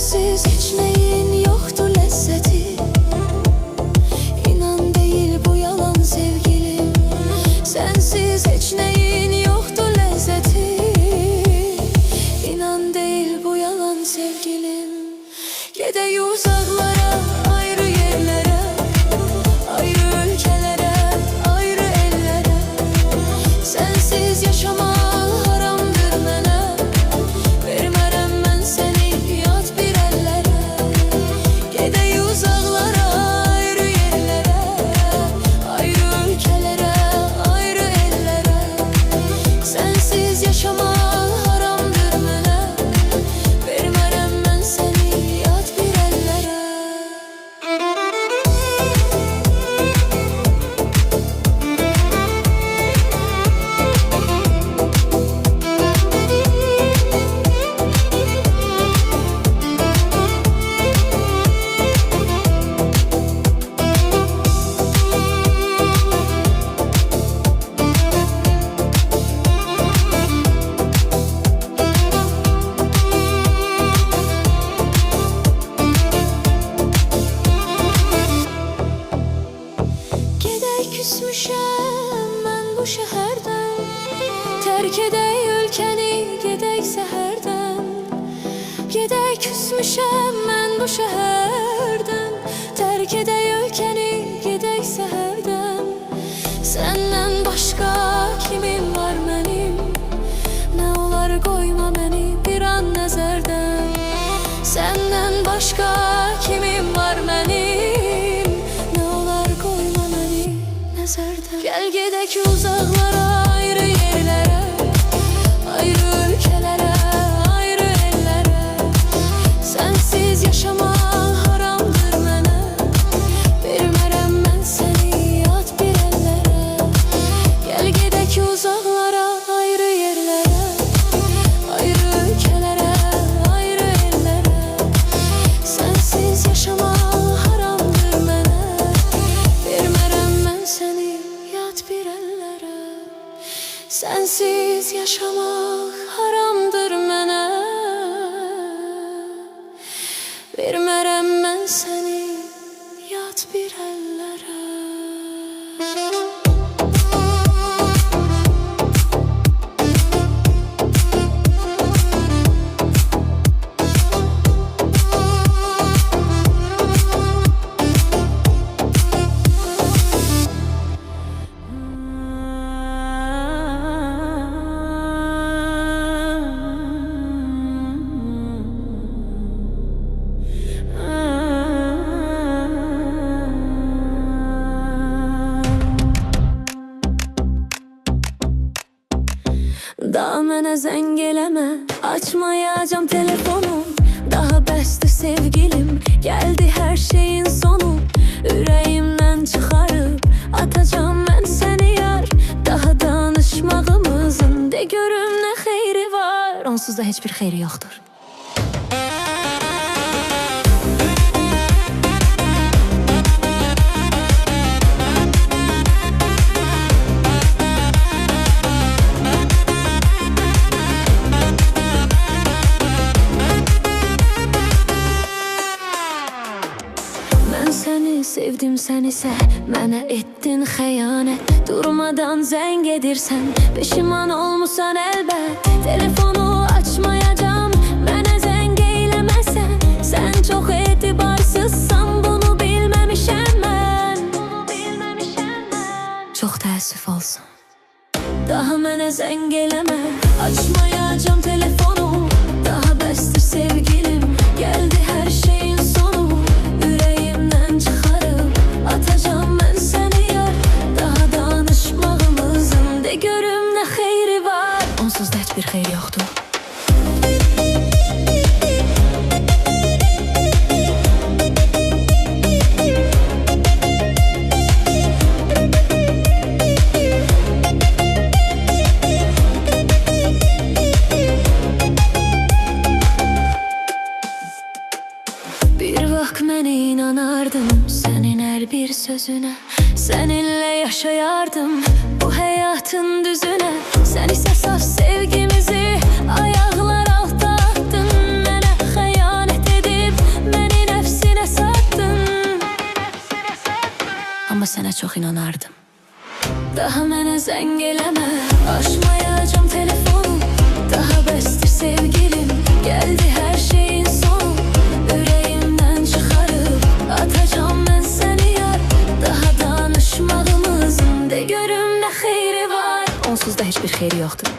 Sensiz hiç neyin yoktu lezzeti. İnan değil bu yalan sevgilim. Sensiz hiç neyin yoktu lezzeti. İnan değil bu yalan sevgilim. Gede uzaklara, ayrı yerlere, ayrı ülkelere, ayrı ellere. Sensiz yaşamak haramdır mənə. Vermərəm mən səni yad bir əllərə. Gedək uzaqlara, ayrı yerlərə, ayrı ülkelere, ayrı ellere. Sensiz yaşamak haramdır mənə. Vermərəm mən səni yad bir əllərə. Gedək küsmüşəm mən bu şəhərdən. Tərk edək ölkəni, gedək səhərdən. Gedək küsmüşəm mən bu şəhərdən. Tərk edək ölkəni, gedək səhərdən. Səndən başqa kimim var mənim? Nə olar qoyma məni bir an nəzərdən. Səndən başqa kimim var mənim? Nə olar qoyma məni nəzərdən. Gəl gedək uzaqlara, ayrı yerlərə, ayrı ülkelere, ayrı ellere. Sensiz yaşamak haramdır mənə. Vermərəm mən səni yad bir əllərə. Gəl gedək uzaqlara, ayrı yerlərə, ayrı ülkelere, ayrı ellere. Sensiz yaşamak haramdır mənə. Vermərəm mən səni yad bir əllərə. Sensiz yaşamak haramdır mənə. Vermərəm mən səni yad bir əllərə. Daha mənə zəng eləmə, açmayacağım telefonu. Daha bəsdir sevgilim, gəldi hər şeyin sonu. Ürəyimdən çıxarıb atacağım mən səni yar. Daha danışmağımızın de görüm nə xeyri var. Onsuz da heç bir xeyri yoxdur. Sevdim sən isə mənə etdin xəyanət. Durmadan zəng edirsən, peşiman olmusan əlbət. Telefonu açmayacağım, mənə zəng eyləməsən. Sən çox etibarsızsan, bunu bilməmişəm mən. Çox təəssüf olsun. Daha mənə zəng eləmə, açmayacağım telefonu. Daha bəsdir sevgilim, gəldi hər şeyin sonu. Ürəyimdən çıxarıb atacağım mən səni yar. Daha danışmağımızın de görüm nə xeyri var. Onsuz da heç bir xeyri yoxdur. Mən inanardım sənin hər bir sözünə. Səninlə yaşayardım bu həyatın düzünə. Sən isə saf sevgimizi ayaqlar altda attın. Mənə xəyanət edib zəng eləmə. Açmayacağım telefonu, daha bəsdir sevgilim. Gəldi hər şeyin sonu, ürəyimdən çıxarıb atacağım mən səni yar. Daha danışmağımızın de görüm nə xeyri var. Onsuz da heç bir xeyri yoxdur.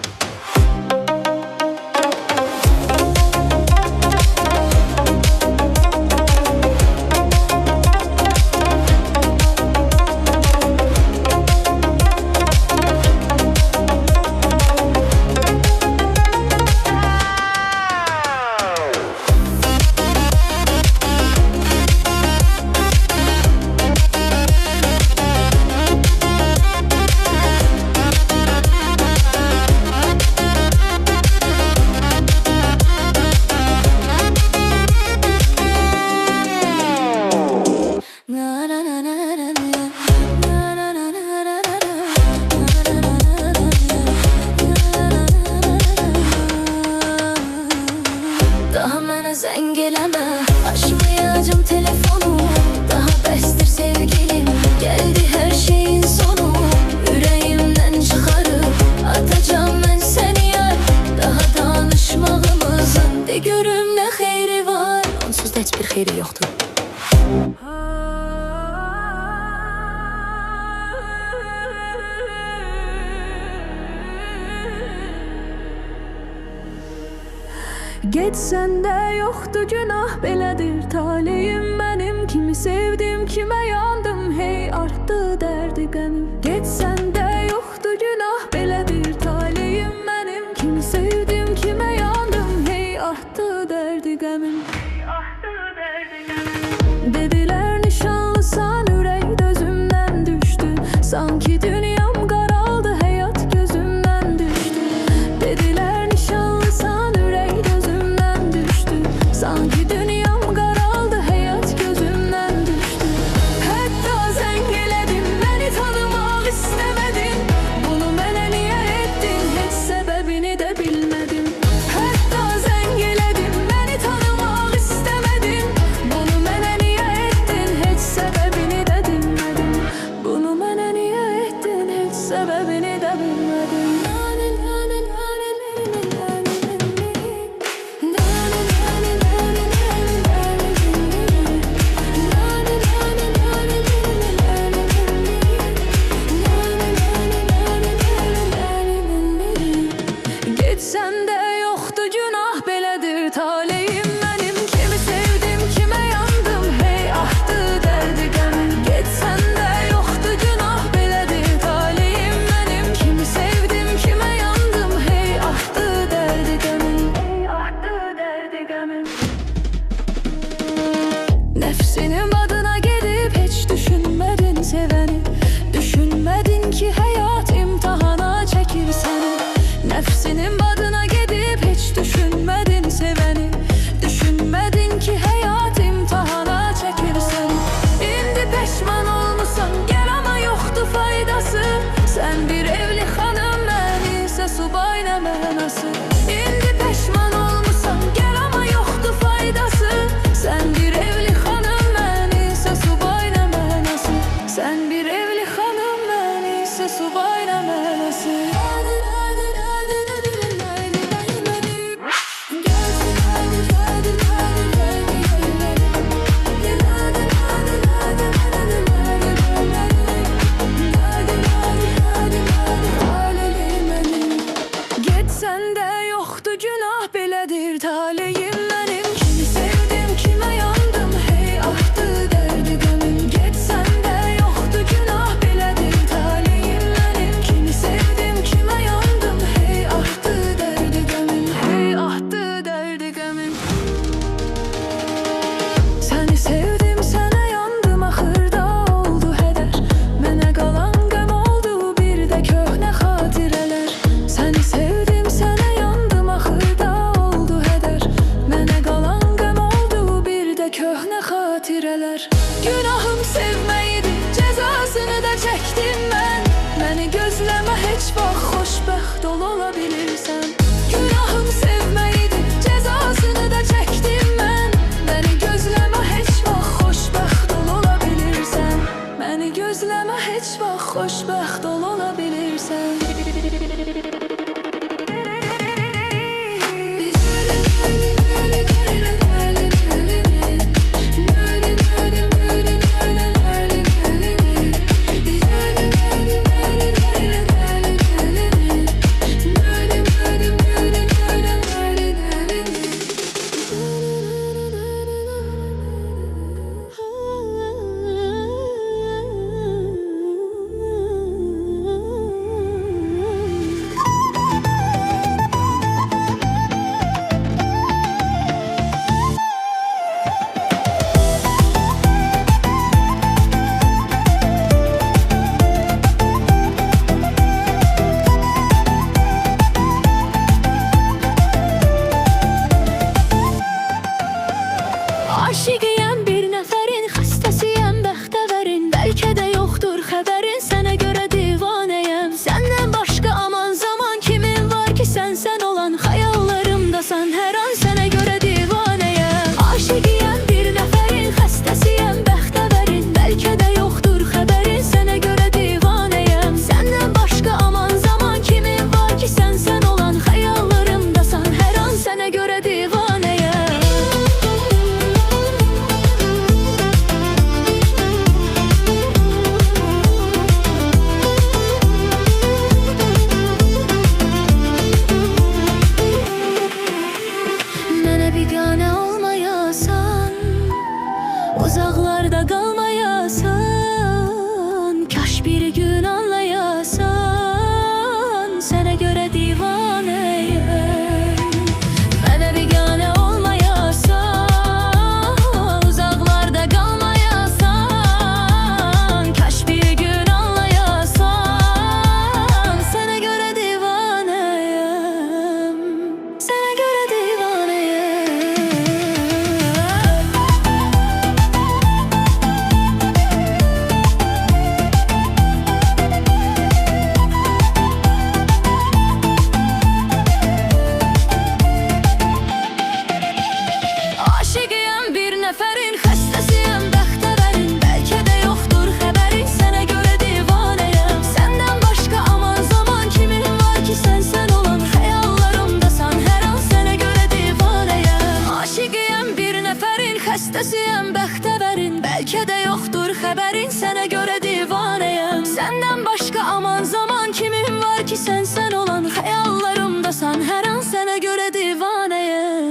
Daha mənə zəng eləmə. Açmayacağım telefonu, daha bəsdir sevgilim. Gəldi hər şeyin sonu, ürəyimdən çıxarıb atacağım mən səni yar. Daha danışmağımızın de görüm nə xeyri var. Onsuz da heç bir xeyri yoxdur. Getsən də yoxdur günah, belədir taleyim mənim. Kimi sevdim, kimə yandım, hey artdı dərdi qəmim. Getsən də yoxdur günah, belədir taleyim mənim. Kimi sevdim, kimə yandım, hey artdı dərdi qəmim. Dedilər nişanlısan, ürək dözümdən düşdü. Sanki dünyam qaraldı, həyat gözümdən düşdü. Dedilər nişanlısan, ürək dözümdən düşdü. Sanki dünyam qaraldı, həyat gözümdən düşdü. Hətta zəng elədim, məni tanımaq istəmədin. Bunu mənə niyə etdin, heç səbəbini də bilmədim. Hətta zəng elədim, məni tanımaq istəmədin. Bunu mənə niyə etdin, heç səbəbini də dinmədim. Bunu mənə niyə etdin, heç səbəbini də bilmədim. Getsən də yoxdur günah, belədir taleyim mənim. Kimi sevdim, kimə yandım, hey artdı dərdi qəmim. Getsən də yoxdur günah, belədir taleyim mənim. Kimi sevdim, kimə yandım, hey artdı dərdi qəmim. Hey artdı dərdi qəmim. Nəfsinin adına gedib heç düşünmədin sevəni. Düşünmədin ki həyat imtahana çəkir səni. Nəfsinin adına gedib heç düşünmədin sevəni. Düşünmədin ki həyat imtahana çəkir səni. İndi peşman olmusan, gəl amma yoxdur faydası. Sən bir evli xanım, mən isə subay nə mənası. İndi peşman olmusan, gəl amma yoxdur faydası. Sən bir evli xanım, mən isə subay nə mənası. Sən bir evli xanım, mən isə subay nə mənası. Getsən də xəbərin, sənə görə divanəyəm. Səndən başqa aman zaman kimin var ki, sən olan xəyallarımdasan, hər an sənə görə divanəyəm.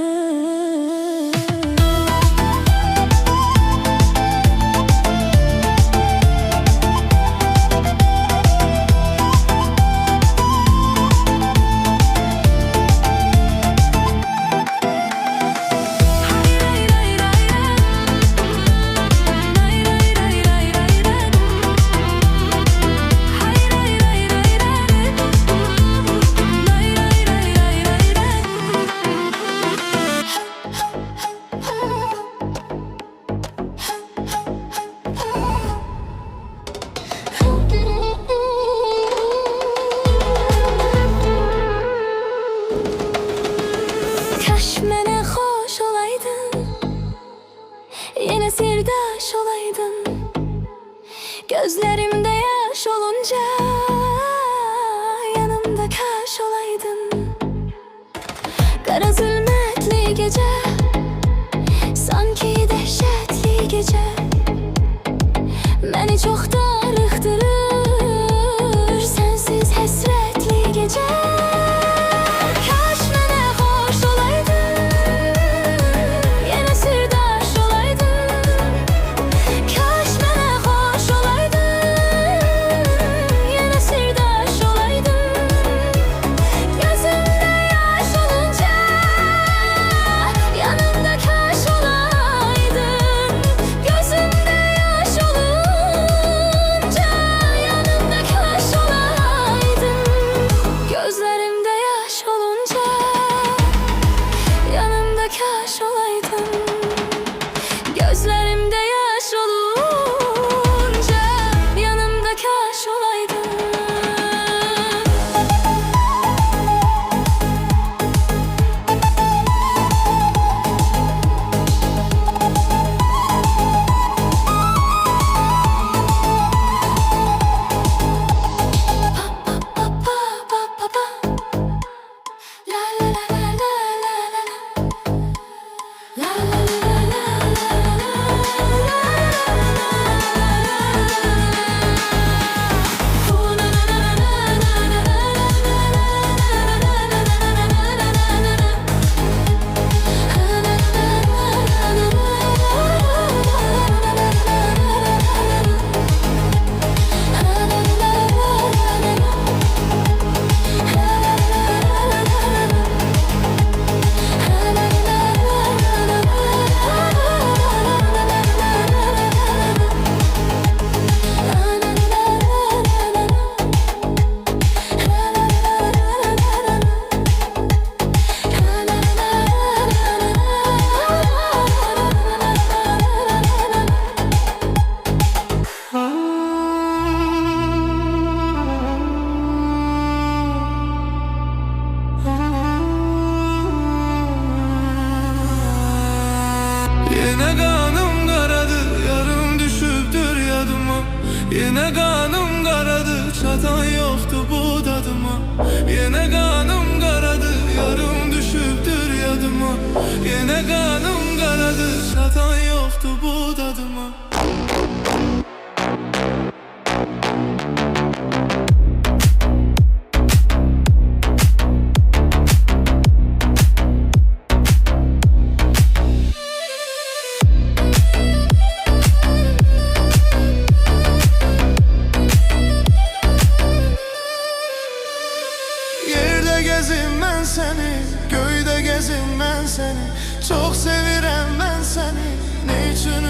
Mənə xoş olaydın, yenə sirdaş olaydın. Gözlərimdə yaş olunca yanımda kaş olaydın. Qara zülmətli gecə, sanki dəhşətli gecə, məni çox darıxdırır sənsiz həsrətli gecə. Kaş olaydın, gözlerimde yaş olunca yanımda kaş olaydın. Yine kanım karadı, yarım düşüptür yadıma. Yine kanım karadı, çatan yoktu bu tadıma. Yine kanım karadı, yarım düşüptür yadıma. Yine kanım karadı, çatan yoktu bu tadıma. Gezim ben seni, köyde gezim ben seni. Çok sevirem ben seni. Ne için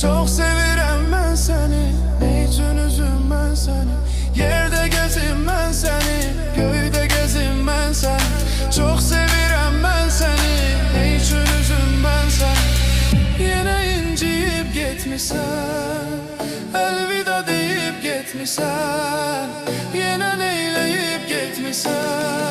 Çok sevirem ben seni, ne için üzüm ben seni. Yerde gezim ben seni, köyde gezim ben seni. Çok sevirem ben seni, ne için üzüm ben seni. Yine inciyip gitmişsen, elvida deyip gitmişsen. Yine neyleyip gitmişsen.